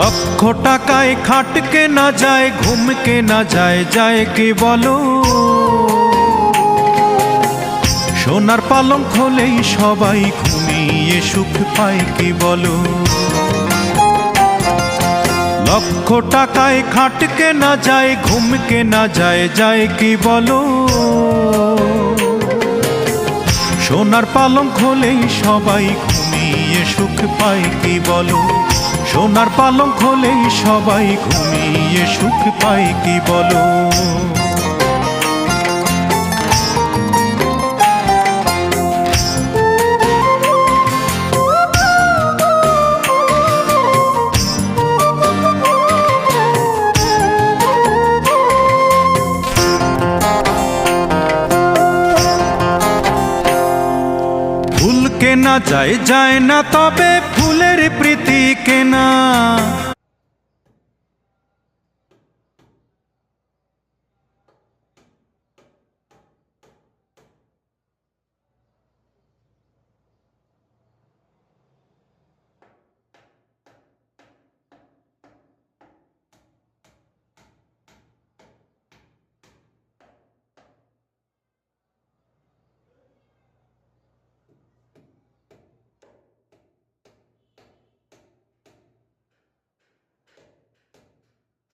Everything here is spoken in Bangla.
লক্ষ টাকায় খাট কেনা যায়, ঘুম কেনা যায়, যায় কি বলো? সোনার পালঙ্ক হলেই সবাই ঘুমিয়ে সুখ পায় কি বলো? লক্ষ টাকায় খাট কেনা যায়, ঘুম কেনা যায়, যায় কি বলো? সোনার পালঙ্ক হলেই সবাই ঘুমিয়ে সুখ পায় কি বলো? সোনার পালঙ্ক হলেই সবাই ঘুমিয়ে সুখ পায় কি বলো? ফুল কেনা যায়, যায় না তবে ফুলের প্রীতি কেনা।